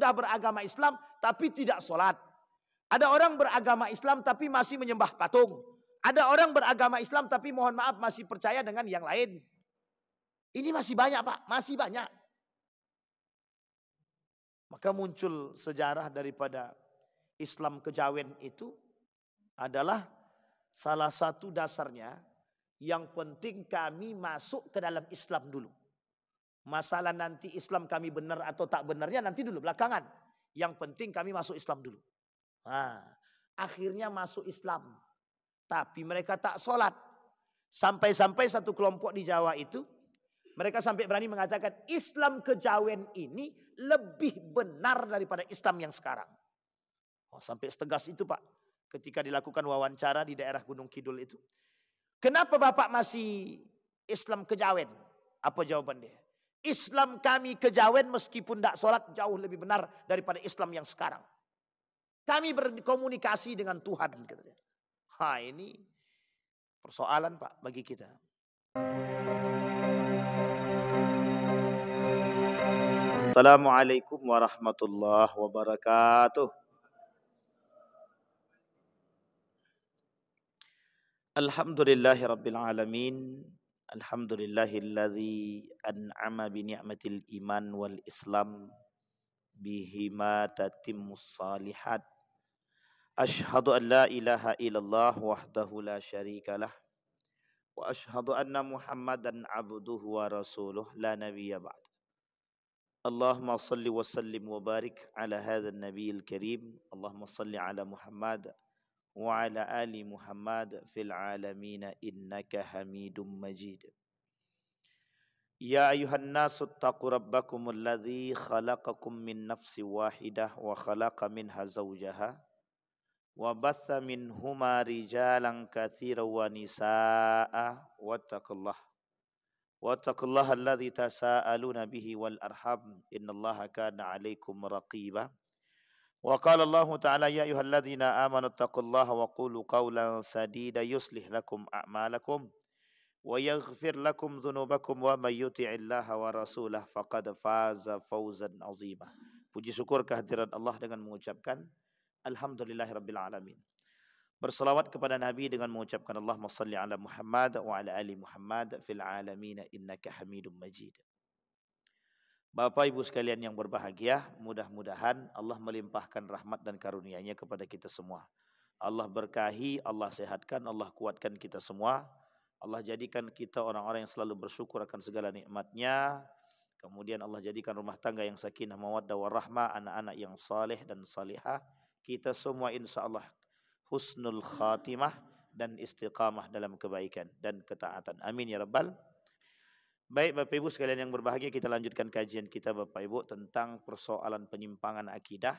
sudah beragama Islam tapi tidak sholat. Ada orang beragama Islam tapi masih menyembah patung. Ada orang beragama Islam tapi mohon maaf masih percaya dengan yang lain. Ini masih banyak Pak, masih banyak. Maka muncul sejarah daripada Islam kejawen itu adalah salah satu dasarnya yang penting kami masuk ke dalam Islam dulu. Masalah nanti Islam kami benar atau tak benarnya nanti dulu belakangan. Yang penting kami masuk Islam dulu. Nah, akhirnya masuk Islam. Tapi mereka tak sholat. Sampai-sampai satu kelompok di Jawa itu, mereka sampai berani mengatakan Islam kejawen ini lebih benar daripada Islam yang sekarang. Oh, sampai setegas itu Pak. Ketika dilakukan wawancara di daerah Gunung Kidul itu. Kenapa Bapak masih Islam kejawen? Apa jawaban dia? Islam kami kejawen meskipun tidak sholat jauh lebih benar daripada Islam yang sekarang. Kami berkomunikasi dengan Tuhan. Katanya. Ini persoalan Pak bagi kita. Assalamualaikum warahmatullahi wabarakatuh. Alhamdulillahi rabbil alamin. Alhamdulillahilladzi an'ama bi ni'matil iman wal islam bihima tatimmus salihat. Ashhadu an la ilaha illallah wahdahu la syarikalah wa ashhadu anna Muhammadan abduhu wa rasuluh la nabiyya ba'd. Allahumma salli wa sallim wa barik ala hadzal nabiyil karim. Allahumma salli ala Muhammad wa ala ali Muhammad fil alamin innaka Hamidum Majid. Ya ayuhan nasu taqu rabbakumul ladzi khalaqakum min nafsin wahidah wa khalaqa minha zawjaha wa batha minhuma rijalan katsiran wa nisaa wattaqullaha alladzi tasaaluna bihi wal arham innallaha kana 'alaikum raqiba. Wa qala Allah ta'ala ya ayyuhalladzina amanu taqullaha wa qulu qawlan sadida yuslih lakum a'malakum wa yaghfir lakum dhunubakum wa may yuti'illaha wa rasulahu faqad faza fawzan 'azima. Puji syukur kehadirat Allah dengan mengucapkan alhamdulillahirabbil alamin. Berselawat kepada Nabi dengan mengucapkan Allahumma shalli ala Muhammad wa ala ali Muhammad fil alamin innaka Hamidum Majid. Bapak Ibu sekalian yang berbahagia, mudah-mudahan Allah melimpahkan rahmat dan karunia-Nya kepada kita semua. Allah berkahi, Allah sehatkan, Allah kuatkan kita semua. Allah jadikan kita orang-orang yang selalu bersyukur akan segala nikmat-Nya. Kemudian Allah jadikan rumah tangga yang sakinah mawaddah warahmah, anak-anak yang saleh dan salihah. Kita semua insya Allah husnul khatimah dan istiqamah dalam kebaikan dan ketaatan. Amin ya rabbal. Baik Bapak Ibu sekalian yang berbahagia, kita lanjutkan kajian kita Bapak Ibu tentang persoalan penyimpangan akidah.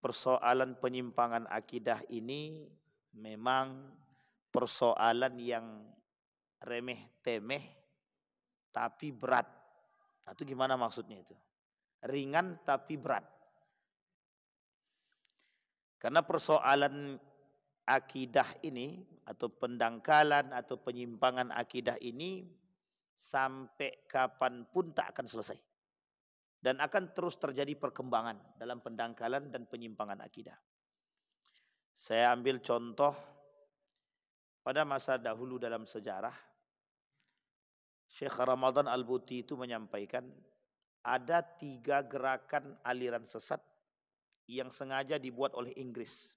Persoalan penyimpangan akidah ini memang persoalan yang remeh-temeh tapi berat. Nah, itu gimana maksudnya itu? Ringan tapi berat. Karena persoalan akidah ini atau pendangkalan atau penyimpangan akidah ini sampai kapanpun tak akan selesai. Dan akan terus terjadi perkembangan dalam pendangkalan dan penyimpangan akidah. Saya ambil contoh pada masa dahulu dalam sejarah. Syekh Ramadan Al-Buti itu menyampaikan ada 3 gerakan aliran sesat yang sengaja dibuat oleh Inggris.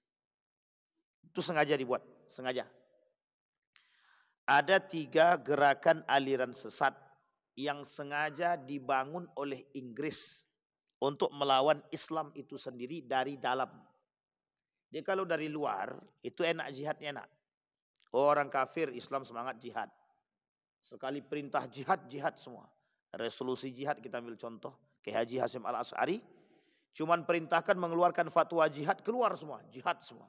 Itu sengaja dibuat, sengaja. Ada 3 gerakan aliran sesat yang sengaja dibangun oleh Inggris untuk melawan Islam itu sendiri dari dalam. Dia kalau dari luar itu enak jihadnya enak. Orang kafir Islam semangat jihad. Sekali perintah jihad, jihad semua. Resolusi jihad kita ambil contoh. Kiai Haji Hasyim Al-Asy'ari. Cuman perintahkan mengeluarkan fatwa jihad, keluar semua. Jihad semua.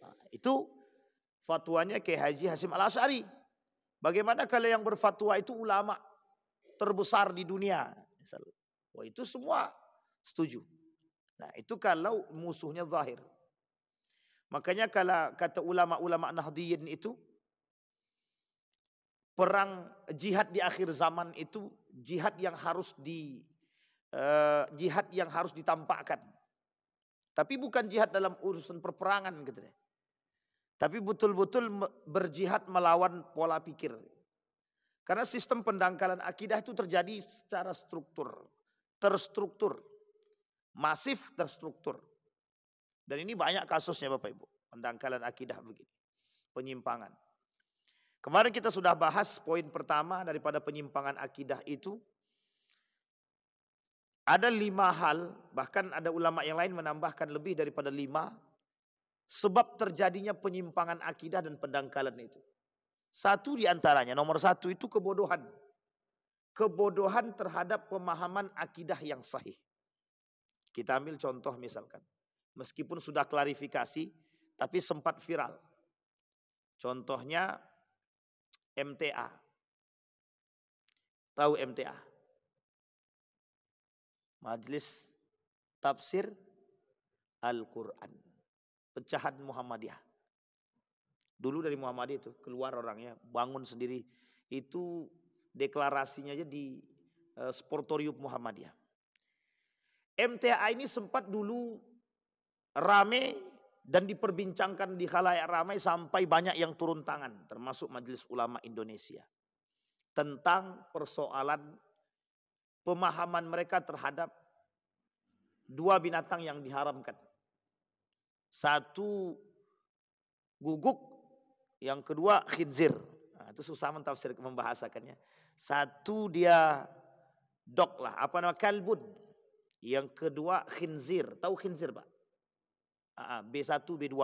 Nah, itu fatwanya Kiai Haji Hasyim Al-Asy'ari. Bagaimana kalau yang berfatwa itu ulama terbesar di dunia? Misalnya. Wah, itu semua setuju. Nah, itu kalau musuhnya zahir. Makanya kalau kata ulama-ulama Nahdliyin itu, perang jihad di akhir zaman itu jihad yang harus jihad yang harus ditampakkan. Tapi bukan jihad dalam urusan perperangan gitu deh. Tapi betul-betul berjihad melawan pola pikir. Karena sistem pendangkalan akidah itu terjadi secara terstruktur, masif terstruktur. Dan ini banyak kasusnya Bapak Ibu, pendangkalan akidah begini, penyimpangan. Kemarin kita sudah bahas poin pertama daripada penyimpangan akidah itu. Ada 5 hal, bahkan ada ulama yang lain menambahkan lebih daripada 5 sebab terjadinya penyimpangan akidah dan pendangkalan itu. Satu di antaranya, nomor 1 itu kebodohan. Kebodohan terhadap pemahaman akidah yang sahih. Kita ambil contoh misalkan, meskipun sudah klarifikasi, tapi sempat viral. Contohnya MTA. Tahu MTA? Majelis Tafsir Al-Quran. Pecahan Muhammadiyah. Dulu dari Muhammadiyah itu keluar orangnya, bangun sendiri. Itu deklarasinya aja di Sportorium Muhammadiyah. MTA ini sempat dulu rame dan diperbincangkan di khalayak ramai sampai banyak yang turun tangan, termasuk Majelis Ulama Indonesia. Tentang persoalan pemahaman mereka terhadap 2 binatang yang diharamkan. Satu guguk, yang kedua khinzir. Nah, itu susah mentafsir membahasakannya. Satu dia dog lah, kalbun. Yang kedua khinzir. Tahu khinzir Pak? B1, B2.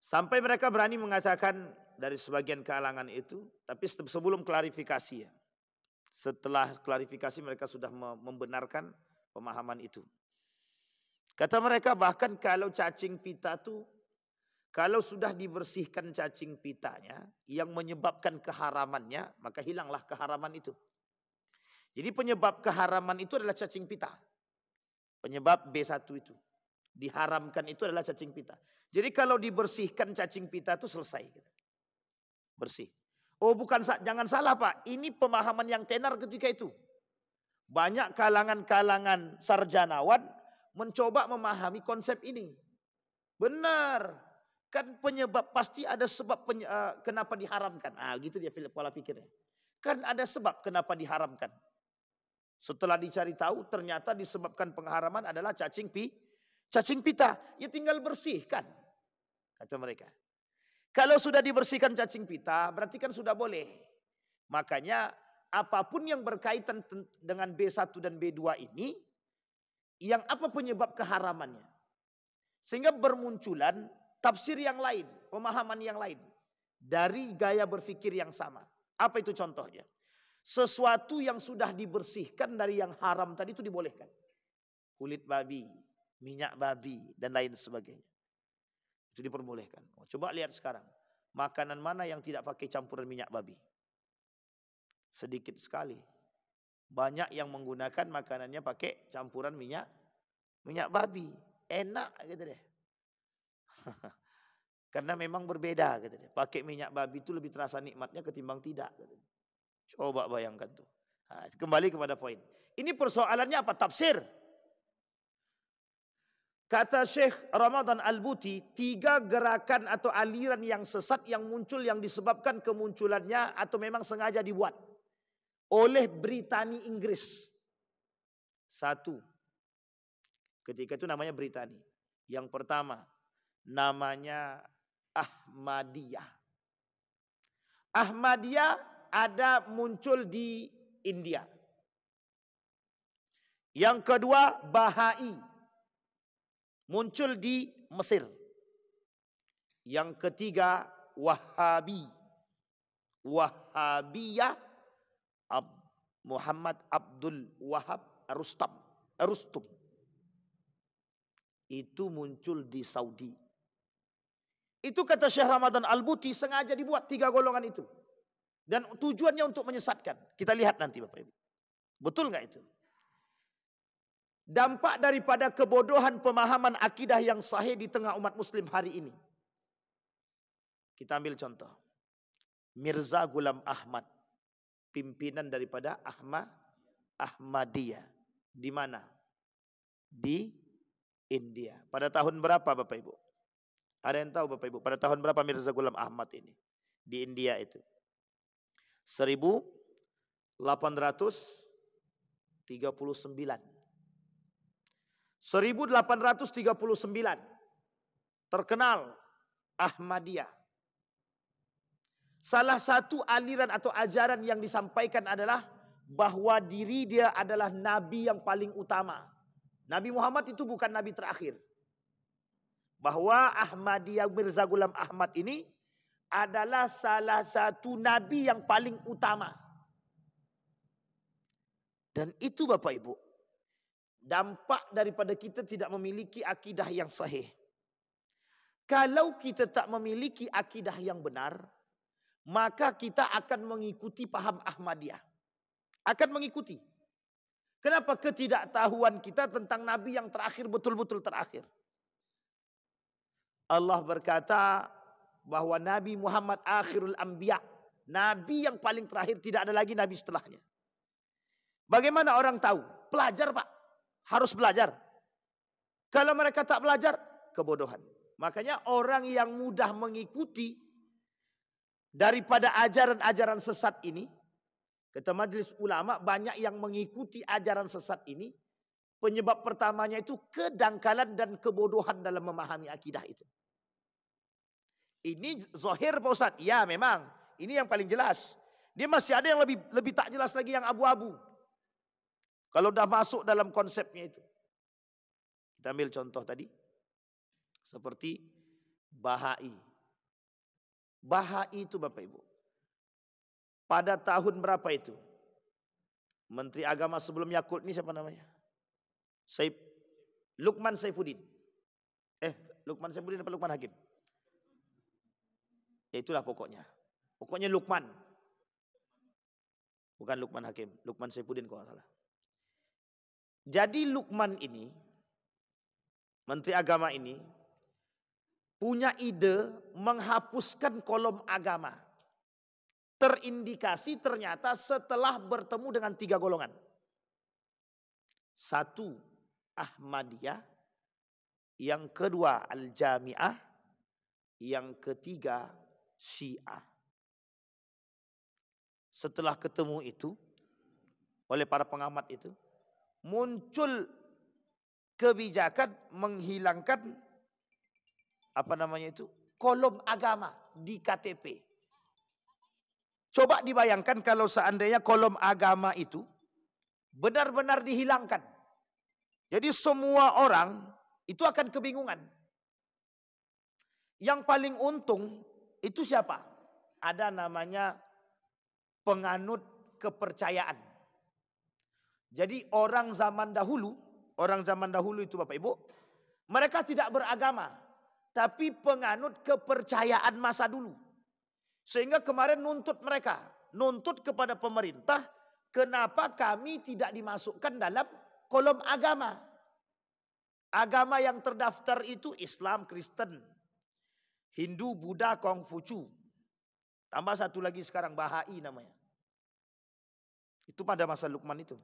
Sampai mereka berani mengatakan dari sebagian kalangan itu, tapi sebelum klarifikasi ya. Setelah klarifikasi mereka sudah membenarkan pemahaman itu. Kata mereka bahkan kalau cacing pita itu, kalau sudah dibersihkan cacing pitanya yang menyebabkan keharamannya, maka hilanglah keharaman itu. Jadi penyebab keharaman itu adalah cacing pita. Penyebab B1 itu. Diharamkan itu adalah cacing pita. Jadi kalau dibersihkan cacing pita itu selesai. Bersih. Oh bukan, jangan salah Pak, ini pemahaman yang tenar ketika itu. Banyak kalangan-kalangan sarjanawan mencoba memahami konsep ini. Benar, kan penyebab pasti ada sebab kenapa diharamkan. Gitu dia pola pikirnya. Kan ada sebab kenapa diharamkan. Setelah dicari tahu ternyata disebabkan pengharaman adalah cacing pita. Ya tinggal bersihkan, kata mereka. Kalau sudah dibersihkan cacing pita, berarti kan sudah boleh. Makanya apapun yang berkaitan dengan B1 dan B2 ini, yang apa penyebab keharamannya. Sehingga bermunculan tafsir yang lain, pemahaman yang lain. Dari gaya berpikir yang sama. Apa itu contohnya? Sesuatu yang sudah dibersihkan dari yang haram tadi itu dibolehkan. Kulit babi, minyak babi, dan lain sebagainya. Itu diperbolehkan. Coba lihat sekarang. Makanan mana yang tidak pakai campuran minyak babi? Sedikit sekali. Banyak yang menggunakan makanannya pakai campuran minyak babi. Enak gitu deh. Karena memang berbeda gitu deh. Pakai minyak babi itu lebih terasa nikmatnya ketimbang tidak. Gitu. Coba bayangkan tuh. Nah, kembali kepada poin. Ini persoalannya apa? Tafsir. Kata Syekh Ramadan Al-Buti, 3 gerakan atau aliran yang sesat yang muncul yang disebabkan kemunculannya atau memang sengaja dibuat oleh Britani Inggris. 1. Ketika itu namanya Britani. Yang pertama namanya Ahmadiyah. Ahmadiyah ada muncul di India. Yang kedua Bahai. Muncul di Mesir. Yang ketiga Wahabi. Wahabiyah Muhammad Abdul Wahab Rustum. Itu muncul di Saudi. Itu kata Syekh Ramadan Al-Buti sengaja dibuat 3 golongan itu. Dan tujuannya untuk menyesatkan. Kita lihat nanti Bapak Ibu. Betul nggak itu? Dampak daripada kebodohan pemahaman akidah yang sahih di tengah umat muslim hari ini. Kita ambil contoh. Mirza Ghulam Ahmad. Pimpinan daripada Ahmadiyah. Di mana? Di India. Pada tahun berapa Bapak Ibu? Ada yang tahu Bapak Ibu? Pada tahun berapa Mirza Ghulam Ahmad ini? Di India itu. 1839. 1839. Terkenal Ahmadiyah. Salah satu aliran atau ajaran yang disampaikan adalah bahwa diri dia adalah nabi yang paling utama. Nabi Muhammad itu bukan nabi terakhir. Bahwa Ahmadiyah Mirza Ghulam Ahmad ini adalah salah satu nabi yang paling utama. Dan itu Bapak Ibu, dampak daripada kita tidak memiliki akidah yang sahih. Kalau kita tak memiliki akidah yang benar, maka kita akan mengikuti paham Ahmadiyah. Akan mengikuti. Kenapa? Ketidaktahuan kita tentang Nabi yang terakhir, betul-betul terakhir. Allah berkata bahwa Nabi Muhammad akhirul anbiya. Nabi yang paling terakhir, tidak ada lagi Nabi setelahnya. Bagaimana orang tahu? Belajar Pak. Harus belajar. Kalau mereka tak belajar, kebodohan. Makanya orang yang mudah mengikuti daripada ajaran-ajaran sesat ini, kata majelis ulama, banyak yang mengikuti ajaran sesat ini. Penyebab pertamanya itu kedangkalan dan kebodohan dalam memahami akidah itu. Ini zahir Pak Ustaz. Ya memang, ini yang paling jelas. Dia masih ada yang lebih tak jelas lagi, yang abu-abu. Kalau dah masuk dalam konsepnya itu. Kita ambil contoh tadi. Seperti Bahai. Bahai itu Bapak Ibu. Pada tahun berapa itu? Menteri Agama sebelum Yakult ini siapa namanya? Lukman Saifuddin. Lukman Saifuddin apa Lukman Hakim? Ya itulah pokoknya. Pokoknya Lukman. Bukan Lukman Hakim. Lukman Saifuddin kalau nggak salah. Jadi Lukman ini, Menteri Agama ini, punya ide menghapuskan kolom agama. Terindikasi ternyata setelah bertemu dengan 3 golongan. 1, Ahmadiyah. Yang kedua, Al-Jami'ah. Yang ketiga, Syiah. Setelah ketemu itu, oleh para pengamat itu, muncul kebijakan menghilangkan kolom agama di KTP. Coba dibayangkan kalau seandainya kolom agama itu benar-benar dihilangkan. Jadi semua orang itu akan kebingungan. Yang paling untung itu siapa? Ada namanya penganut kepercayaan. Jadi orang zaman dahulu itu Bapak Ibu, mereka tidak beragama, tapi penganut kepercayaan masa dulu. Sehingga kemarin nuntut kepada pemerintah, kenapa kami tidak dimasukkan dalam kolom agama. Agama yang terdaftar itu Islam, Kristen, Hindu, Buddha, Konghucu. Tambah satu lagi sekarang Bahai namanya. Itu pada masa Lukman itu.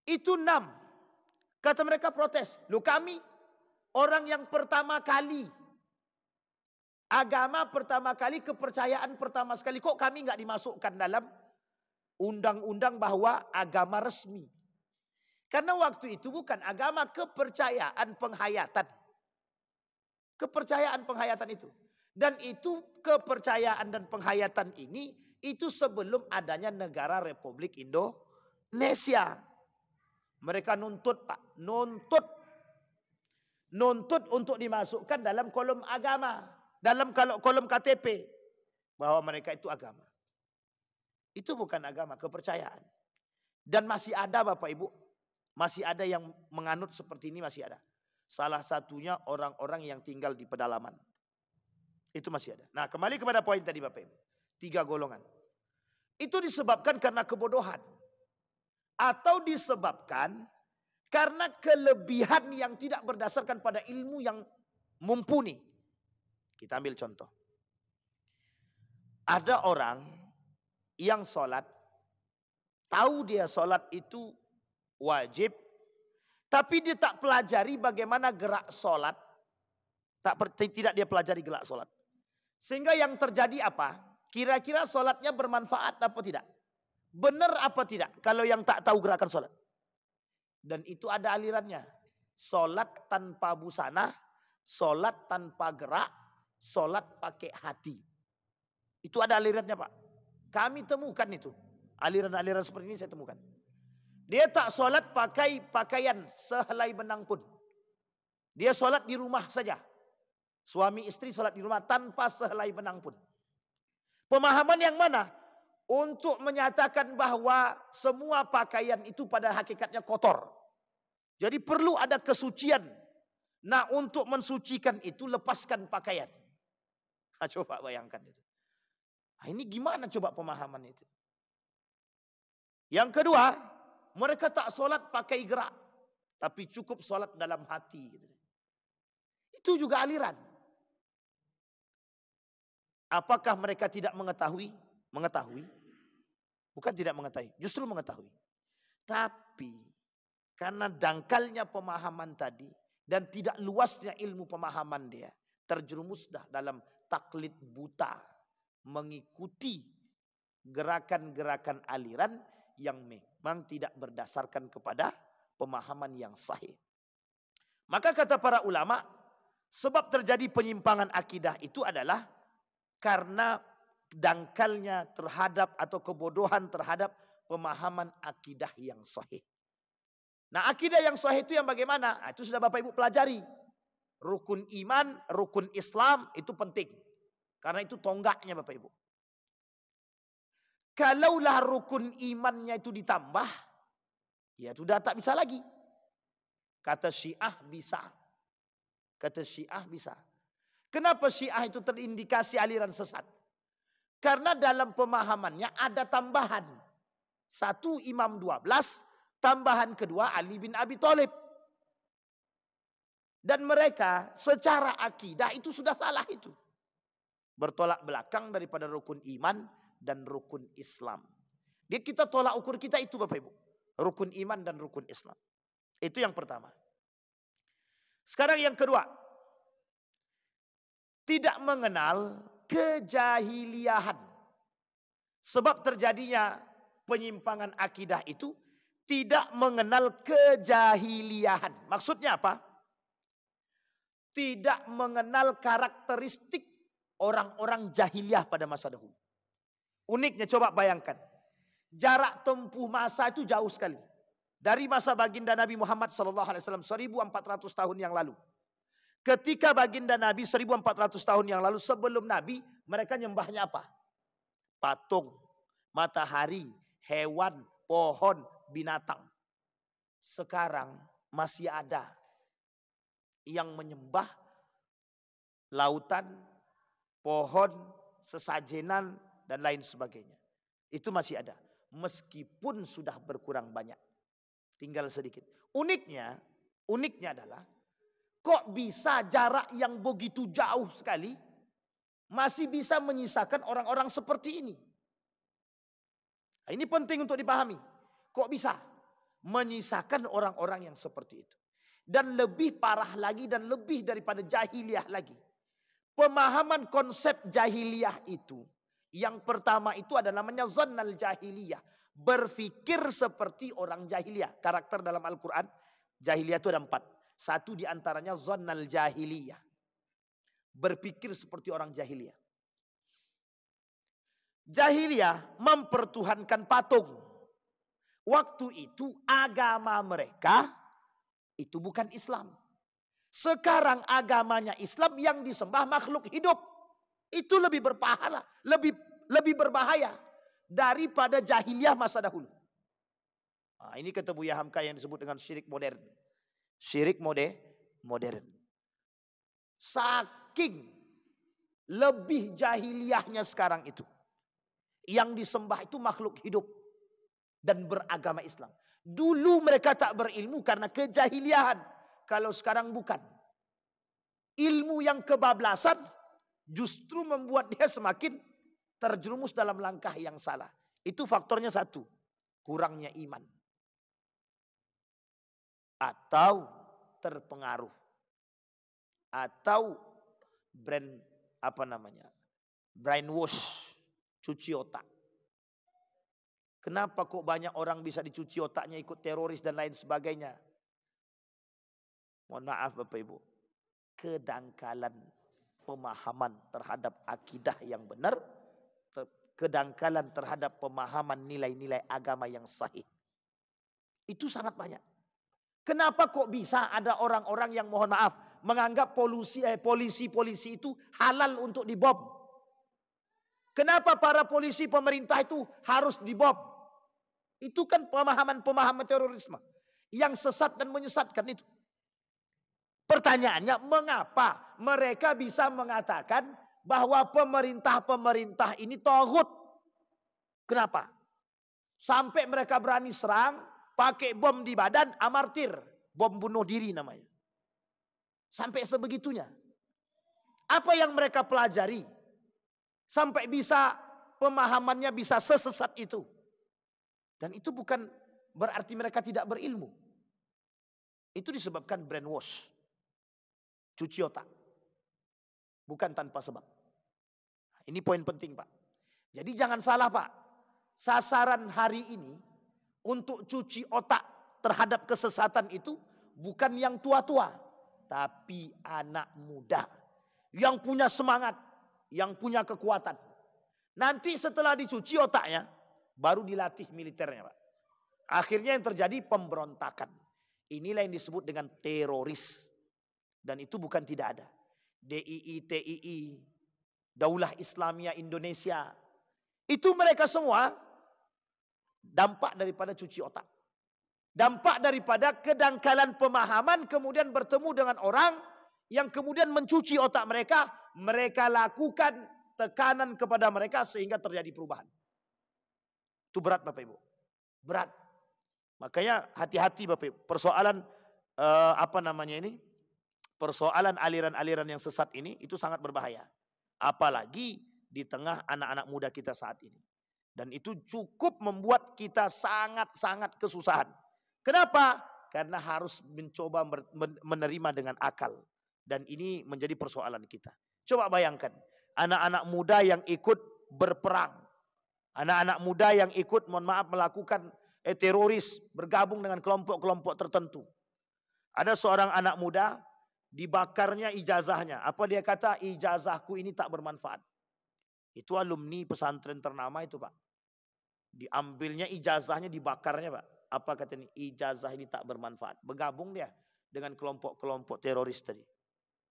Itu 6. Kata mereka protes. Loh kami orang yang pertama kali. Agama pertama kali, kepercayaan pertama sekali. Kok kami nggak dimasukkan dalam undang-undang bahwa agama resmi. Karena waktu itu bukan agama, kepercayaan penghayatan. Kepercayaan penghayatan itu. Dan itu kepercayaan dan penghayatan ini, itu sebelum adanya negara Republik Indonesia. Mereka nuntut Pak, nuntut untuk dimasukkan dalam kolom agama, dalam kolom KTP, bahwa mereka itu agama. Itu bukan agama, kepercayaan. Dan masih ada Bapak Ibu, masih ada yang menganut seperti ini, masih ada. Salah satunya orang-orang yang tinggal di pedalaman. Itu masih ada. Nah kembali kepada poin tadi Bapak Ibu. 3 golongan. Itu disebabkan karena kebodohan. Atau disebabkan karena kelebihan yang tidak berdasarkan pada ilmu yang mumpuni. Kita ambil contoh. Ada orang yang sholat Tahu dia sholat itu wajib, tapi dia tak pelajari bagaimana gerak sholat. Tidak dia pelajari gerak sholat. Sehingga yang terjadi apa? Kira-kira sholatnya bermanfaat apa tidak? Benar apa tidak kalau yang tak tahu gerakan sholat? Dan itu ada alirannya. Sholat tanpa busana, sholat tanpa gerak, sholat pakai hati. Itu ada alirannya Pak. Kami temukan itu. Aliran-aliran seperti ini saya temukan. Dia tak sholat pakai pakaian sehelai benang pun. Dia sholat di rumah saja. Suami istri sholat di rumah tanpa sehelai benang pun. Pemahaman yang mana? Untuk menyatakan bahwa semua pakaian itu pada hakikatnya kotor. Jadi perlu ada kesucian. Nah untuk mensucikan itu lepaskan pakaian. Nah, coba bayangkan itu. Nah, ini gimana coba pemahaman itu? Yang kedua, mereka tak sholat pakai gerak. Tapi cukup sholat dalam hati. Itu juga aliran. Apakah mereka tidak mengetahui? Mengetahui. Bukan tidak mengetahui, justru mengetahui. Tapi karena dangkalnya pemahaman tadi dan tidak luasnya ilmu pemahaman dia, terjerumus dah dalam taklid buta, mengikuti gerakan-gerakan aliran yang memang tidak berdasarkan kepada pemahaman yang sahih. Maka kata para ulama, sebab terjadi penyimpangan akidah itu adalah karena dangkalnya terhadap atau kebodohan terhadap pemahaman akidah yang sahih. Nah akidah yang sahih itu yang bagaimana? Itu sudah Bapak Ibu pelajari. Rukun iman, rukun Islam itu penting. Karena itu tonggaknya Bapak Ibu. Kalaulah rukun imannya itu ditambah, ya sudah tak bisa lagi. Kata Syiah bisa. Kata Syiah bisa. Kenapa Syiah itu terindikasi aliran sesat? Karena dalam pemahamannya ada tambahan. 1 Imam 12, tambahan kedua Ali bin Abi Thalib. Dan mereka secara akidah itu sudah salah itu. Bertolak belakang daripada rukun iman dan rukun Islam. Dia kita tolak ukur kita itu Bapak Ibu. Rukun iman dan rukun Islam. Itu yang pertama. Sekarang yang kedua. Tidak mengenal kejahiliahan. Sebab terjadinya penyimpangan akidah itu tidak mengenal kejahiliahan. Maksudnya apa? Tidak mengenal karakteristik orang-orang jahiliyah pada masa dahulu. Uniknya coba bayangkan. Jarak tempuh masa itu jauh sekali. Dari masa baginda Nabi Muhammad SAW 1400 tahun yang lalu. Ketika baginda Nabi 1400 tahun yang lalu sebelum Nabi, mereka nyembahnya apa? Patung, matahari, hewan, pohon, binatang. Sekarang masih ada yang menyembah lautan, pohon, sesajenan, dan lain sebagainya. Itu masih ada. Meskipun sudah berkurang banyak. Tinggal sedikit. Uniknya adalah kok bisa jarak yang begitu jauh sekali masih bisa menyisakan orang-orang seperti ini. Nah, ini penting untuk dipahami. Kok bisa menyisakan orang-orang yang seperti itu. Dan lebih parah lagi dan lebih daripada jahiliyah lagi. Pemahaman konsep jahiliyah itu. Yang pertama itu ada namanya zannal jahiliyah. Berfikir seperti orang jahiliyah. Karakter dalam Al-Quran jahiliyah itu ada 4. Satu diantaranya zannal jahiliyah. Berpikir seperti orang jahiliyah. Jahiliyah mempertuhankan patung. Waktu itu agama mereka itu bukan Islam. Sekarang agamanya Islam yang disembah makhluk hidup. Itu lebih berpahala, lebih berbahaya daripada jahiliyah masa dahulu. Nah, ini kata Buya Hamka yang disebut dengan syirik modern. Syirik modern. Saking lebih jahiliyahnya sekarang itu. Yang disembah itu makhluk hidup dan beragama Islam. Dulu mereka tak berilmu karena kejahiliahan. Kalau sekarang bukan. Ilmu yang kebablasan justru membuat dia semakin terjerumus dalam langkah yang salah. Itu faktornya satu. kurangnya iman, atau terpengaruh, atau brainwash, cuci otak. Kenapa kok banyak orang bisa dicuci otaknya ikut teroris dan lain sebagainya? Mohon maaf Bapak Ibu, kedangkalan pemahaman terhadap akidah yang benar, kedangkalan terhadap pemahaman nilai-nilai agama yang sahih. Itu sangat banyak. Kenapa kok bisa ada orang-orang yang mohon maaf menganggap polisi itu halal untuk dibom? Kenapa para polisi pemerintah itu harus dibom? Itu kan pemahaman terorisme yang sesat dan menyesatkan itu. Pertanyaannya, mengapa mereka bisa mengatakan bahwa pemerintah ini taghut? Kenapa? Sampai mereka berani serang, pakai bom di badan, amartir, bom bunuh diri namanya. Sampai sebegitunya. Apa yang mereka pelajari sampai bisa pemahamannya bisa sesesat itu? Dan itu bukan berarti mereka tidak berilmu. Itu disebabkan brainwash, cuci otak. Bukan tanpa sebab. Ini poin penting Pak. Jadi jangan salah Pak. Sasaran hari ini untuk cuci otak terhadap kesesatan itu bukan yang tua-tua, tapi anak muda yang punya semangat, yang punya kekuatan. Nanti setelah dicuci otaknya, baru dilatih militernya Pak. Akhirnya yang terjadi pemberontakan. Inilah yang disebut dengan teroris. Dan itu bukan tidak ada. DII, TII, Daulah Islamiyah Indonesia. Itu mereka semua dampak daripada cuci otak. Dampak daripada kedangkalan pemahaman kemudian bertemu dengan orang yang kemudian mencuci otak mereka. Mereka lakukan tekanan kepada mereka sehingga terjadi perubahan. Itu berat Bapak Ibu. Berat. Makanya hati-hati Bapak Ibu. Persoalan persoalan aliran-aliran yang sesat ini itu sangat berbahaya. Apalagi di tengah anak-anak muda kita saat ini. Dan itu cukup membuat kita sangat-sangat kesusahan. Kenapa? Karena harus mencoba menerima dengan akal. Dan ini menjadi persoalan kita. Coba bayangkan, anak-anak muda yang ikut berperang. Anak-anak muda yang ikut, melakukan teroris, bergabung dengan kelompok-kelompok tertentu. Ada seorang anak muda, dibakarnya ijazahnya. Apa dia kata? Ijazahku ini tak bermanfaat. Itu alumni pesantren ternama itu Pak. Diambilnya ijazahnya, dibakarnya Pak. Apa katanya? Ijazah ini tak bermanfaat. Bergabung dia dengan kelompok-kelompok teroris tadi.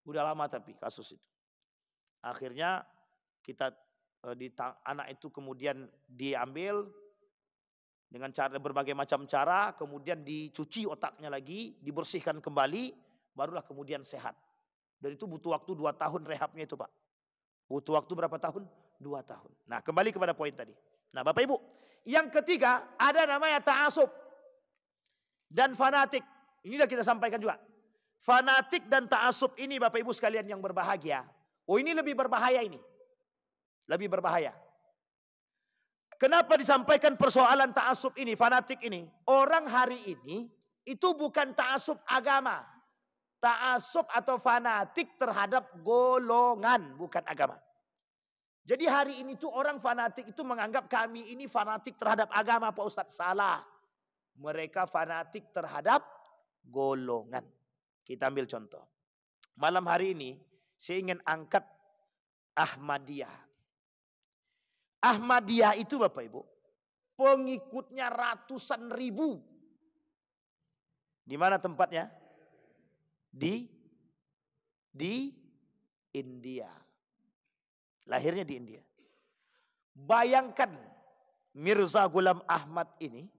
Udah lama tapi kasus itu. Akhirnya anak itu kemudian diambil dengan berbagai macam cara, kemudian dicuci otaknya lagi, dibersihkan kembali, barulah kemudian sehat. Dan itu butuh waktu 2 tahun rehabnya itu Pak. Butuh waktu berapa tahun? 2 tahun. Nah kembali kepada poin tadi. Nah Bapak Ibu, yang ketiga ada namanya ta'asub dan fanatik. Ini sudah kita sampaikan juga. Fanatik dan ta'asub ini Bapak Ibu sekalian yang berbahagia. Oh ini lebih berbahaya ini. Lebih berbahaya. Kenapa disampaikan persoalan ta'asub ini, fanatik ini? Orang hari ini itu bukan ta'asub agama. Ta'asub atau fanatik terhadap golongan, bukan agama. Jadi hari ini tuh orang fanatik itu menganggap kami ini fanatik terhadap agama Pak Ustadz. Salah. Mereka fanatik terhadap golongan. Kita ambil contoh. Malam hari ini saya ingin angkat Ahmadiyah. Ahmadiyah itu Bapak Ibu, pengikutnya ratusan ribu. Di mana tempatnya? Di India. Lahirnya di India. Bayangkan Mirza Ghulam Ahmad ini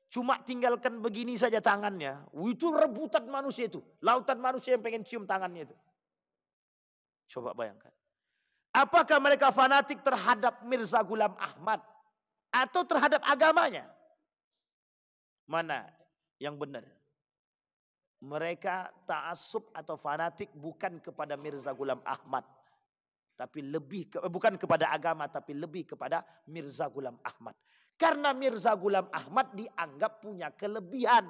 cuma tinggalkan begini saja tangannya. Itu rebutan manusia itu. Lautan manusia yang pengen cium tangannya itu. Coba bayangkan. Apakah mereka fanatik terhadap Mirza Ghulam Ahmad atau terhadap agamanya? Mana yang benar? Mereka ta'assub atau fanatik bukan kepada Mirza Ghulam Ahmad, tapi bukan kepada agama, tapi lebih kepada Mirza Ghulam Ahmad. Karena Mirza Ghulam Ahmad dianggap punya kelebihan.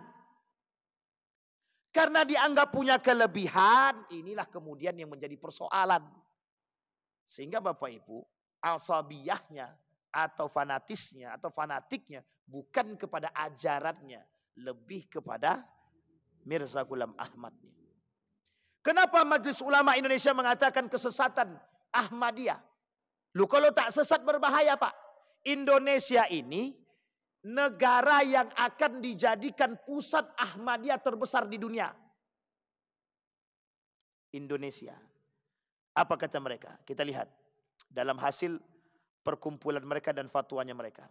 Karena dianggap punya kelebihan, inilah kemudian yang menjadi persoalan. Sehingga Bapak Ibu, asabiyahnya atau fanatisnya atau fanatiknya bukan kepada ajarannya, lebih kepada Mirza Ghulam Ahmad. Kenapa Majelis Ulama Indonesia mengatakan kesesatan Ahmadiyah? Lu kalau tak sesat berbahaya Pak. Indonesia ini negara yang akan dijadikan pusat Ahmadiyah terbesar di dunia. Indonesia. Apa kata mereka? Kita lihat dalam hasil perkumpulan mereka dan fatwanya mereka.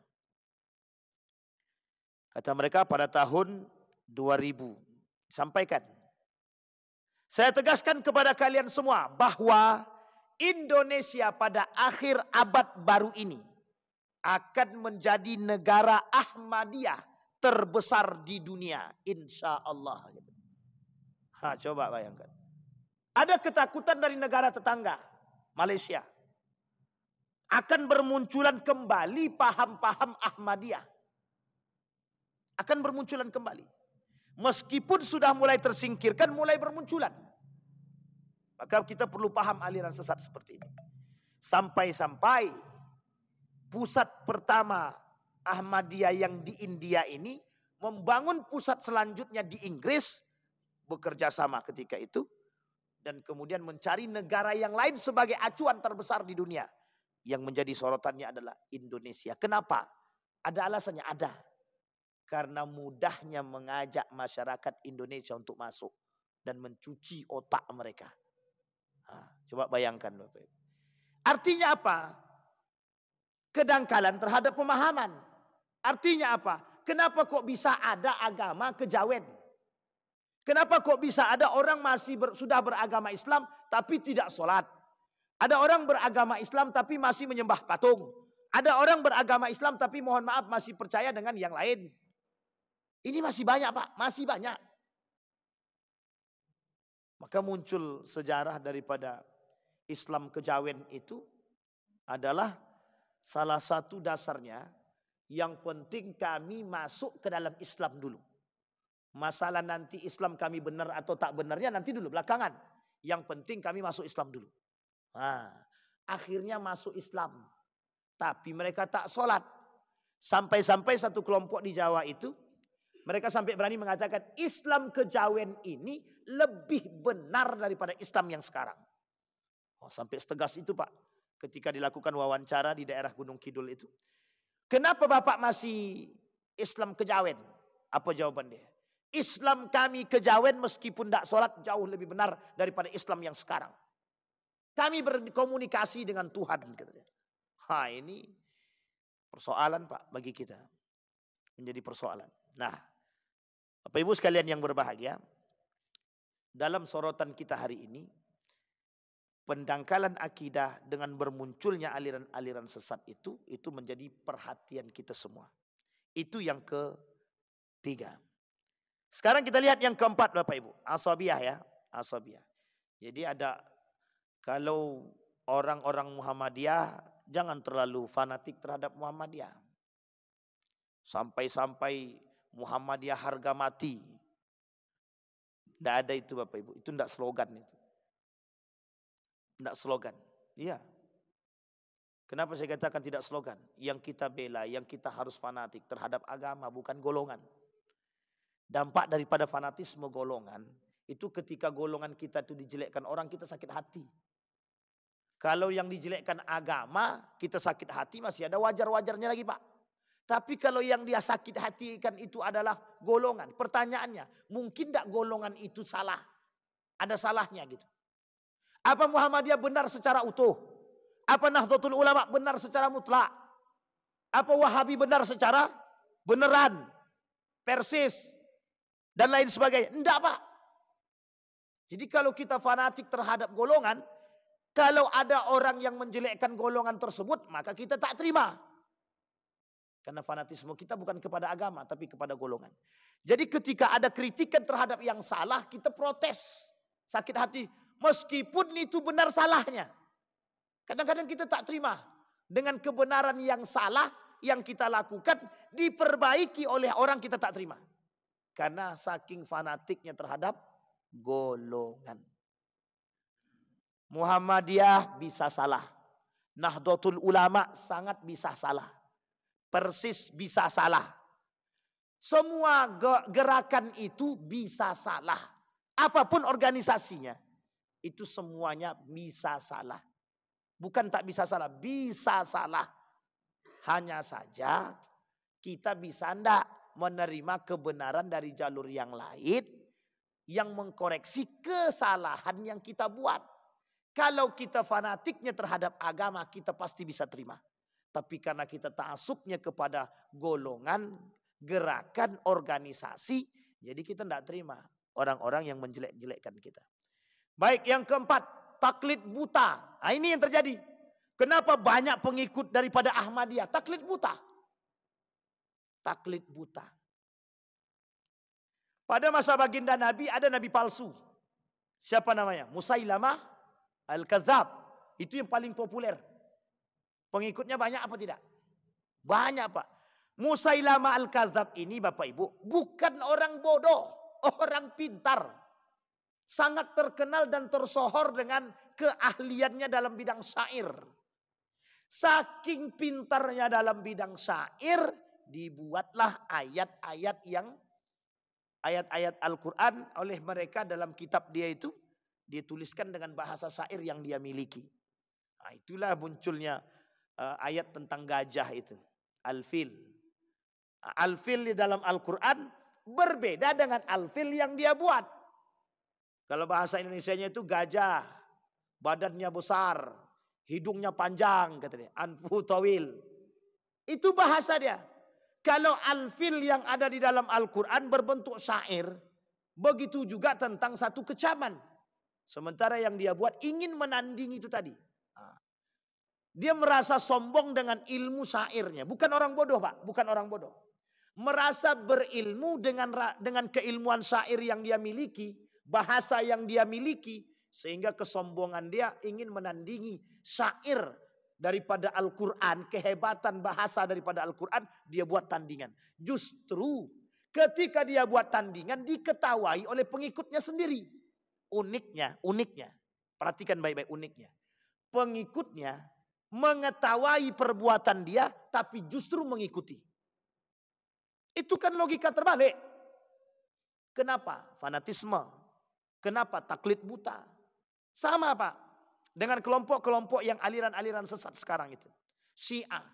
Kata mereka pada tahun 2000. Sampaikan. Saya tegaskan kepada kalian semua bahwa Indonesia pada akhir abad baru ini akan menjadi negara Ahmadiyah terbesar di dunia. Insya Allah. Coba bayangkan. Ada ketakutan dari negara tetangga, Malaysia. Akan bermunculan kembali paham-paham Ahmadiyah. Akan bermunculan kembali. Meskipun sudah mulai tersingkirkan, mulai bermunculan. Maka kita perlu paham aliran sesat seperti ini. Sampai-sampai pusat pertama Ahmadiyah yang di India ini membangun pusat selanjutnya di Inggris, bekerja sama ketika itu, dan kemudian mencari negara yang lain sebagai acuan terbesar di dunia. Yang menjadi sorotannya adalah Indonesia. Kenapa? Ada alasannya, ada. Karena mudahnya mengajak masyarakat Indonesia untuk masuk dan mencuci otak mereka. Coba bayangkan Bapak. Artinya apa? Kedangkalan terhadap pemahaman. Artinya apa? Kenapa kok bisa ada agama kejawen? Kenapa kok bisa ada orang sudah beragama Islam tapi tidak sholat? Ada orang beragama Islam tapi masih menyembah patung. Ada orang beragama Islam tapi mohon maaf masih percaya dengan yang lain. Ini masih banyak Pak, masih banyak. Maka muncul sejarah daripada Islam kejawen itu adalah salah satu dasarnya, yang penting kami masuk ke dalam Islam dulu. Masalah nanti Islam kami benar atau tak benarnya nanti dulu, belakangan. Yang penting kami masuk Islam dulu. Akhirnya masuk Islam. Tapi mereka tak sholat. Sampai-sampai satu kelompok di Jawa itu, mereka sampai berani mengatakan Islam kejawen ini lebih benar daripada Islam yang sekarang. Sampai setegas itu Pak. Ketika dilakukan wawancara di daerah Gunung Kidul itu. Kenapa Bapak masih Islam kejawen? Apa jawaban dia? Islam kami kejawen meskipun tidak sholat jauh lebih benar daripada Islam yang sekarang. Kami berkomunikasi dengan Tuhan. Katanya. Ini persoalan Pak bagi kita. Menjadi persoalan. Nah, Bapak Ibu sekalian yang berbahagia. Dalam sorotan kita hari ini. Pendangkalan akidah dengan bermunculnya aliran-aliran sesat itu menjadi perhatian kita semua. Itu yang ketiga. Sekarang kita lihat yang keempat Bapak Ibu. Asabiyah ya. Asabiyah. Jadi ada, kalau orang-orang Muhammadiyah jangan terlalu fanatik terhadap Muhammadiyah. Sampai-sampai Muhammadiyah harga mati. Tidak ada itu Bapak Ibu. Itu tidak slogan itu. Tidak slogan. Iya. Kenapa saya katakan tidak slogan? Yang kita bela, yang kita harus fanatik terhadap agama, bukan golongan. Dampak daripada fanatisme golongan, itu ketika golongan kita itu dijelekkan orang, kita sakit hati. Kalau yang dijelekkan agama, kita sakit hati, masih ada wajar-wajarnya lagi Pak. Tapi kalau yang dia sakit hatikan itu adalah golongan. Pertanyaannya, mungkin tidak golongan itu salah? Ada salahnya gitu. Apa Muhammadiyah benar secara utuh? Apa Nahdlatul Ulama benar secara mutlak? Apa Wahabi benar secara beneran, persis, dan lain sebagainya? Enggak Pak. Jadi kalau kita fanatik terhadap golongan, kalau ada orang yang menjelekkan golongan tersebut, maka kita tak terima. Karena fanatisme kita bukan kepada agama, tapi kepada golongan. Jadi ketika ada kritikan terhadap yang salah, kita protes. Sakit hati. Meskipun itu benar salahnya. Kadang-kadang kita tak terima. Dengan kebenaran yang salah, yang kita lakukan diperbaiki oleh orang kita tak terima. Karena saking fanatiknya terhadap golongan. Muhammadiyah bisa salah. Nahdlatul Ulama sangat bisa salah. Persis bisa salah. Semua gerakan itu bisa salah. Apapun organisasinya, itu semuanya bisa salah. Bukan tak bisa salah, bisa salah. Hanya saja kita bisa enggak menerima kebenaran dari jalur yang lain yang mengkoreksi kesalahan yang kita buat. Kalau kita fanatiknya terhadap agama, kita pasti bisa terima. Tapi karena kita ta'asubnya kepada golongan, gerakan, organisasi, jadi kita tidak terima orang-orang yang menjelek-jelekkan kita. Baik, yang keempat, taklid buta. Nah, ini yang terjadi. Kenapa banyak pengikut daripada Ahmadiyah? Taklid buta. Taklid buta. Pada masa baginda Nabi ada nabi palsu. Siapa namanya? Musailamah Al-Kadzab. Itu yang paling populer. Pengikutnya banyak apa tidak? Banyak, Pak. Musailamah Al-Kadzab ini Bapak Ibu bukan orang bodoh, orang pintar. Sangat terkenal dan tersohor dengan keahliannya dalam bidang syair. Saking pintarnya dalam bidang syair, dibuatlah ayat-ayat Al-Quran oleh mereka dalam kitab dia itu. Dia tuliskan dengan bahasa syair yang dia miliki. Nah, itulah munculnya ayat tentang gajah itu. Al-Fil. Al-Fil di dalam Al-Quran berbeda dengan Al-Fil yang dia buat. Kalau bahasa Indonesianya itu gajah, badannya besar, hidungnya panjang, katanya. Anfu tawil. Itu bahasa dia. Kalau al-fil yang ada di dalam Al-Quran berbentuk syair, begitu juga tentang satu kecaman. Sementara yang dia buat ingin menandingi itu tadi. Dia merasa sombong dengan ilmu syairnya. Bukan orang bodoh, Pak. Bukan orang bodoh. Merasa berilmu dengan keilmuan syair yang dia miliki. Bahasa yang dia miliki. Sehingga kesombongan dia ingin menandingi syair daripada Al-Quran. Kehebatan bahasa daripada Al-Quran. Dia buat tandingan. Justru ketika dia buat tandingan diketawai oleh pengikutnya sendiri. Uniknya. Perhatikan baik-baik uniknya. Pengikutnya mengetahui perbuatan dia tapi justru mengikuti. Itu kan logika terbalik. Kenapa? Fanatisme. Kenapa? Taklid buta. Sama, Pak. Dengan kelompok-kelompok yang aliran-aliran sesat sekarang itu. Syiah.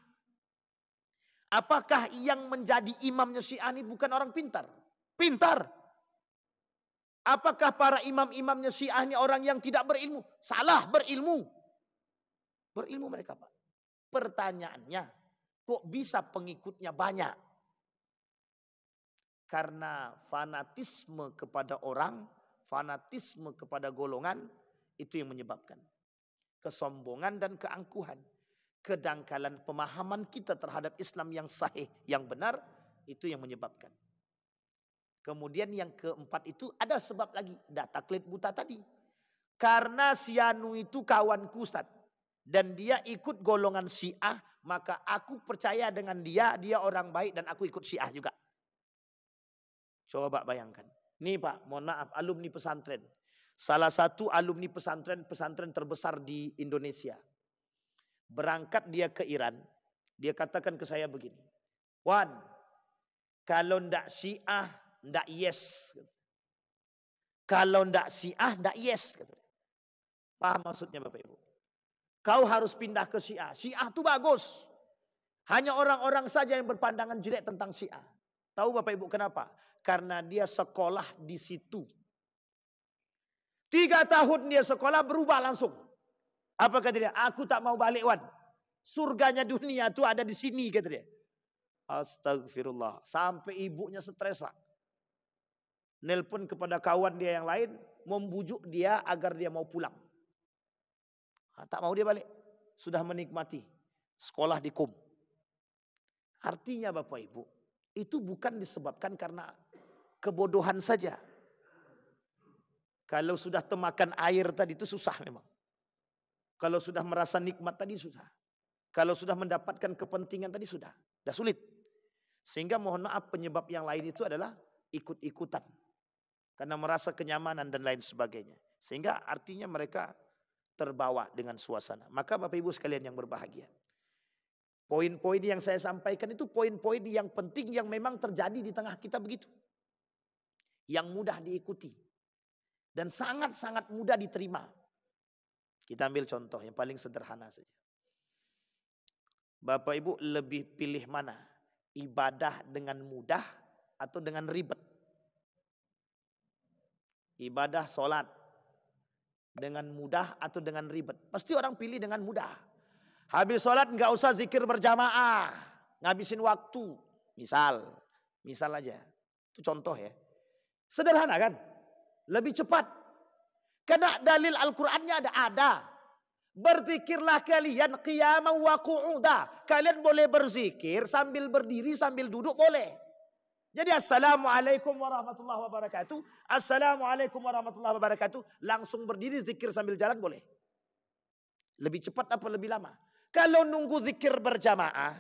Apakah yang menjadi imamnya Syiah ini bukan orang pintar? Pintar. Apakah para imam-imamnya Syiah ini orang yang tidak berilmu? Salah, berilmu. Berilmu mereka, Pak. Pertanyaannya, kok bisa pengikutnya banyak? Karena fanatisme kepada orang, fanatisme kepada golongan, itu yang menyebabkan. Kesombongan dan keangkuhan. Kedangkalan pemahaman kita terhadap Islam yang sahih, yang benar, itu yang menyebabkan. Kemudian yang keempat itu ada sebab lagi. Taklid buta tadi. Karena si Anu itu kawanku, Ustaz. Dan dia ikut golongan Syiah, maka aku percaya dengan dia orang baik dan aku ikut Syiah juga. Coba bayangkan. Nih Pak, mohon maaf, alumni pesantren. Salah satu alumni pesantren terbesar di Indonesia. Berangkat dia ke Iran, dia katakan ke saya begini. Wan, kalau ndak Syiah, ndak yes. Kalau ndak Syiah, ndak yes. Paham maksudnya Bapak Ibu? Kau harus pindah ke Syiah. Syiah itu bagus. Hanya orang-orang saja yang berpandangan jelek tentang Syiah. Tahu Bapak Ibu kenapa? Karena dia sekolah di situ. 3 tahun dia sekolah berubah langsung. Apa kata dia? Aku tak mau balik, Wan. Surganya dunia itu ada di sini, kata dia. Astagfirullah. Sampai ibunya stres, Pak. Nelpon kepada kawan dia yang lain. Membujuk dia agar dia mau pulang. Tak mau dia balik. Sudah menikmati sekolah di Qom. Artinya Bapak Ibu, itu bukan disebabkan karena kebodohan saja. Kalau sudah temakan air tadi itu susah memang. Kalau sudah merasa nikmat tadi susah. Kalau sudah mendapatkan kepentingan tadi sudah. Dah sulit. Sehingga mohon maaf penyebab yang lain itu adalah ikut-ikutan. Karena merasa kenyamanan dan lain sebagainya. Sehingga artinya mereka terbawa dengan suasana. Maka Bapak Ibu sekalian yang berbahagia. Poin-poin yang saya sampaikan itu poin-poin yang penting yang memang terjadi di tengah kita begitu. Yang mudah diikuti. Dan sangat-sangat mudah diterima. Kita ambil contoh yang paling sederhana saja. Bapak Ibu lebih pilih mana? Ibadah dengan mudah atau dengan ribet? Ibadah sholat dengan mudah atau dengan ribet? Pasti orang pilih dengan mudah. Habis sholat nggak usah zikir berjamaah, ngabisin waktu. Misal aja. Itu contoh ya. Sederhana kan? Lebih cepat. Karena dalil Al-Qur'annya ada. Berzikirlah kalian qiyaman wa qu'uda. Kalian boleh berzikir sambil berdiri, sambil duduk boleh. Jadi assalamualaikum warahmatullahi wabarakatuh. Assalamualaikum warahmatullahi wabarakatuh. Langsung berdiri zikir sambil jalan boleh. Lebih cepat apa lebih lama? Kalau nunggu zikir berjamaah,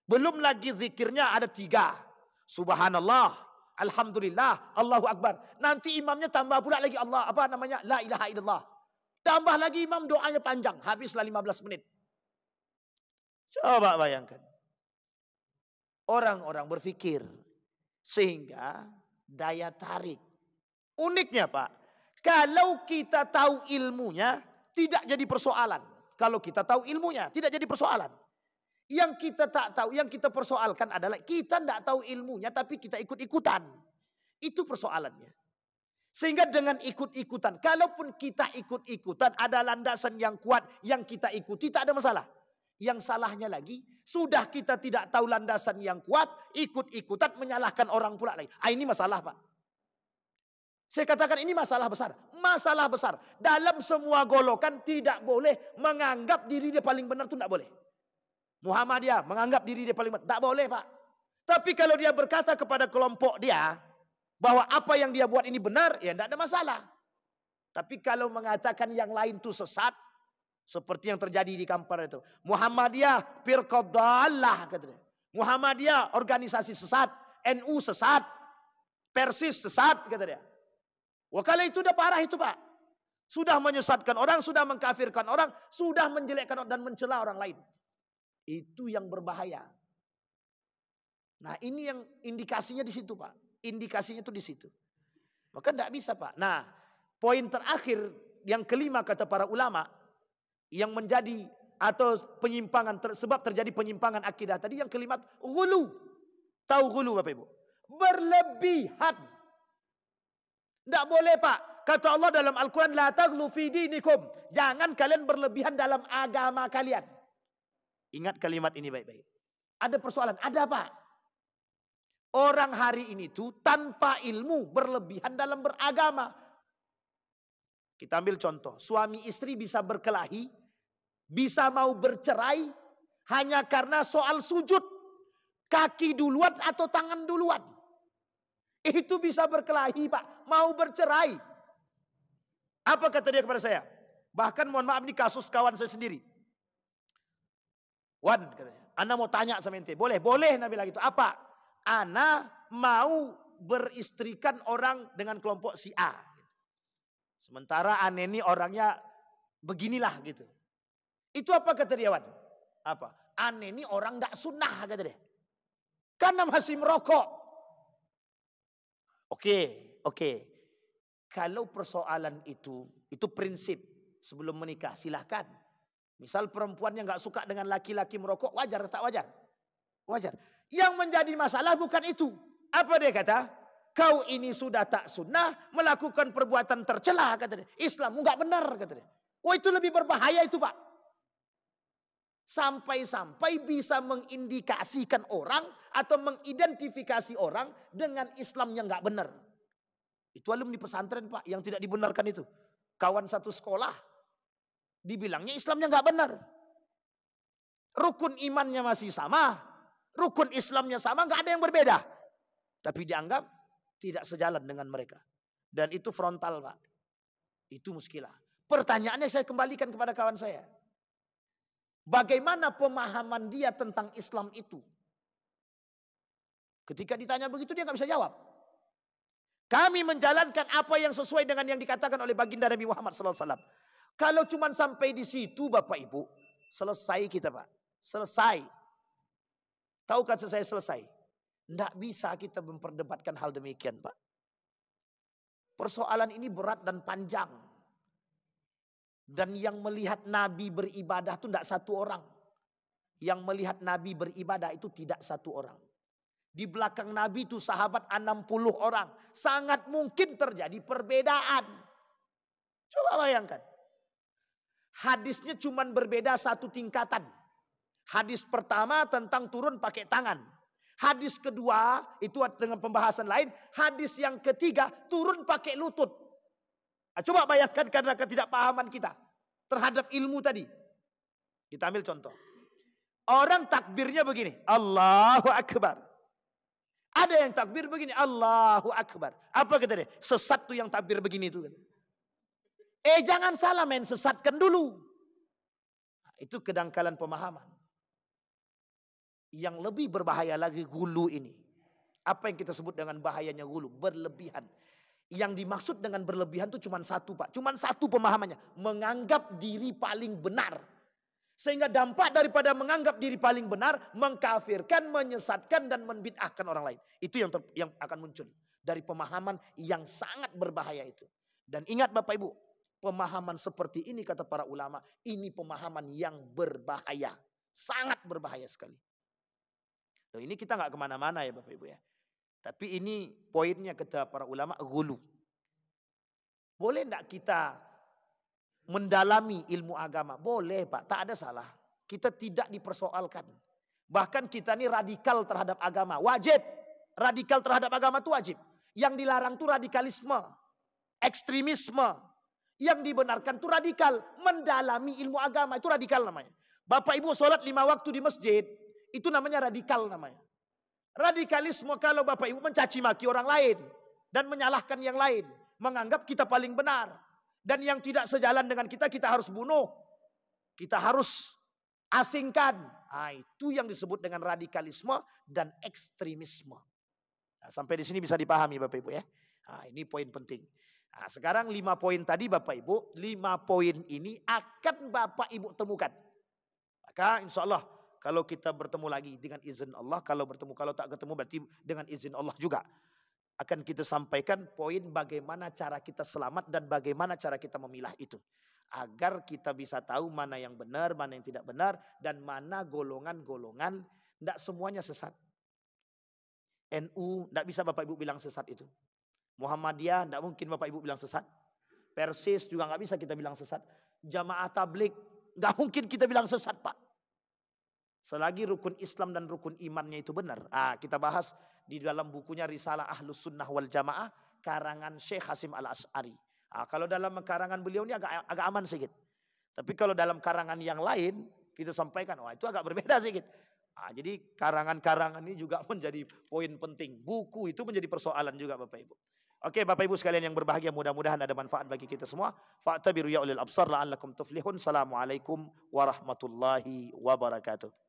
belum lagi zikirnya ada 3. Subhanallah, alhamdulillah, Allahu Akbar. Nanti imamnya tambah pula lagi la ilaha illallah. Tambah lagi imam doanya panjang, habislah 15 menit. Coba bayangkan. Orang-orang berpikir sehingga daya tarik. Uniknya Pak, kalau kita tahu ilmunya tidak jadi persoalan. Kalau kita tahu ilmunya tidak jadi persoalan. Yang kita tak tahu, yang kita persoalkan adalah kita tidak tahu ilmunya tapi kita ikut-ikutan. Itu persoalannya. Sehingga dengan ikut-ikutan, kalaupun kita ikut-ikutan ada landasan yang kuat yang kita ikuti tak ada masalah. Yang salahnya lagi, sudah kita tidak tahu landasan yang kuat, ikut-ikutan menyalahkan orang pula lagi. Ini masalah Pak. Saya katakan ini masalah besar. Masalah besar. Dalam semua golongan tidak boleh menganggap diri dia paling benar itu tidak boleh. Muhammadiyah menganggap diri dia paling benar. Tak boleh Pak. Tapi kalau dia berkata kepada kelompok dia, bahwa apa yang dia buat ini benar, ya tidak ada masalah. Tapi kalau mengatakan yang lain itu sesat, seperti yang terjadi di Kampar itu. Muhammadiyah firqah dhalah katanya. Muhammadiyah organisasi sesat, NU sesat, Persis sesat kata dia. Wah kalau itu udah parah itu Pak. Sudah menyesatkan orang, sudah mengkafirkan orang, sudah menjelekkan orang dan mencela orang lain. Itu yang berbahaya. Nah ini yang indikasinya di situ Pak. Indikasinya itu di situ. Maka tidak bisa Pak. Nah poin terakhir yang kelima kata para ulama yang menjadi atau penyimpangan sebab terjadi penyimpangan akidah tadi yang kelima ghulu. Tahu ghulu Bapak Ibu? Berlebihan. Tidak boleh Pak. Kata Allah dalam Al-Quran la taghlu fi dinikum. Jangan kalian berlebihan dalam agama kalian. Ingat kalimat ini baik-baik. Ada persoalan, ada Pak. Orang hari ini tuh tanpa ilmu berlebihan dalam beragama. Kita ambil contoh. Suami istri bisa berkelahi. Bisa mau bercerai. Hanya karena soal sujud. Kaki duluan atau tangan duluan. Itu bisa berkelahi Pak. Mau bercerai. Apa kata dia kepada saya? Bahkan mohon maaf ini kasus kawan saya sendiri. Wan katanya. Anda mau tanya sama ente. Boleh? Boleh Nabi lagi itu. Apa? Ana mau beristrikan orang dengan kelompok si A. Sementara Ane ini orangnya beginilah gitu. Itu apa kata dia Wan? Apa? Ane ini orang gak sunnah kata dia. Karena masih merokok. Oke. Kalau persoalan itu prinsip sebelum menikah silahkan. Misal perempuan yang gak suka dengan laki-laki merokok wajar tak wajar? Wajar. Yang menjadi masalah bukan itu. Apa dia kata? Kau ini sudah tak sunnah melakukan perbuatan tercela kata dia. Islammu nggak benar kata dia. Oh itu lebih berbahaya itu Pak. Sampai-sampai bisa mengindikasikan orang atau mengidentifikasi orang dengan Islam yang nggak benar. Itu alumni pesantren Pak yang tidak dibenarkan itu. Kawan satu sekolah dibilangnya Islamnya nggak benar. Rukun imannya masih sama. Rukun Islamnya sama, nggak ada yang berbeda. Tapi dianggap tidak sejalan dengan mereka. Dan itu frontal Pak. Itu muskilah. Pertanyaannya saya kembalikan kepada kawan saya. Bagaimana pemahaman dia tentang Islam itu? Ketika ditanya begitu dia nggak bisa jawab. Kami menjalankan apa yang sesuai dengan yang dikatakan oleh baginda Nabi Muhammad SAW. Kalau cuma sampai di situ Bapak Ibu, selesai kita Pak. Selesai. Tahukah selesai? Tidak bisa kita memperdebatkan hal demikian Pak. Persoalan ini berat dan panjang. Dan yang melihat Nabi beribadah itu tidak satu orang. Yang melihat Nabi beribadah itu tidak satu orang. Di belakang Nabi itu sahabat 60 orang. Sangat mungkin terjadi perbedaan. Coba bayangkan. Hadisnya cuma berbeda satu tingkatan. Hadis pertama tentang turun pakai tangan. Hadis kedua itu dengan pembahasan lain. Hadis yang ketiga turun pakai lutut. Nah, coba bayangkan karena ketidakpahaman kita terhadap ilmu tadi. Kita ambil contoh. Orang takbirnya begini. Allahu Akbar. Ada yang takbir begini, Allahu Akbar. Apa kata dia? Sesat tuh yang takbir begini itu. Jangan salah men, sesatkan dulu. Nah, itu kedangkalan pemahaman. Yang lebih berbahaya lagi gulu ini. Apa yang kita sebut dengan bahayanya gulu? Berlebihan. Yang dimaksud dengan berlebihan itu cuma satu Pak. Cuma satu pemahamannya. Menganggap diri paling benar. Sehingga dampak daripada menganggap diri paling benar, mengkafirkan, menyesatkan dan membid'ahkan orang lain. Itu yang akan muncul dari pemahaman yang sangat berbahaya itu. Dan ingat Bapak Ibu, pemahaman seperti ini kata para ulama, ini pemahaman yang berbahaya. Sangat berbahaya sekali. Loh, ini kita nggak kemana-mana ya Bapak Ibu ya. Tapi ini poinnya kata para ulama, ghulu. Boleh enggak kita mendalami ilmu agama? Boleh Pak, tak ada salah. Kita tidak dipersoalkan. Bahkan kita ini radikal terhadap agama. Wajib. Radikal terhadap agama itu wajib. Yang dilarang itu radikalisme. Ekstremisme. Yang dibenarkan itu radikal. Mendalami ilmu agama itu radikal namanya. Bapak Ibu sholat 5 waktu di masjid. Itu namanya radikal namanya. Radikalisme kalau Bapak Ibu mencaci maki orang lain. Dan menyalahkan yang lain. Menganggap kita paling benar. Dan yang tidak sejalan dengan kita harus bunuh. Kita harus asingkan. Nah, itu yang disebut dengan radikalisme dan ekstremisme. Nah, sampai di sini bisa dipahami Bapak Ibu ya. Nah, ini poin penting. Nah, sekarang 5 poin tadi Bapak Ibu. 5 poin ini akan Bapak Ibu temukan. Maka insya Allah kalau kita bertemu lagi dengan izin Allah. Kalau tak ketemu berarti dengan izin Allah juga. Akan kita sampaikan poin bagaimana cara kita selamat dan bagaimana cara kita memilah itu. Agar kita bisa tahu mana yang benar, mana yang tidak benar. Dan mana golongan-golongan, tidak semuanya sesat. NU, tidak bisa Bapak Ibu bilang sesat itu. Muhammadiyah, tidak mungkin Bapak Ibu bilang sesat. Persis juga nggak bisa kita bilang sesat. Jamaah tablik, nggak mungkin kita bilang sesat Pak. Selagi rukun Islam dan rukun imannya itu benar. Kita bahas di dalam bukunya Risalah Ahlus Sunnah wal Jamaah karangan Syekh Hasim Al-Asy'ari. Kalau dalam karangan beliau ini agak aman sedikit. Tapi kalau dalam karangan yang lain kita sampaikan, itu agak berbeda sedikit. Jadi karangan-karangan ini juga menjadi poin penting. Buku itu menjadi persoalan juga Bapak Ibu. Oke Bapak Ibu sekalian yang berbahagia, mudah-mudahan ada manfaat bagi kita semua. Fa'tabiru ya ulil absar la'allakum tuflihun. Assalamualaikum warahmatullahi wabarakatuh.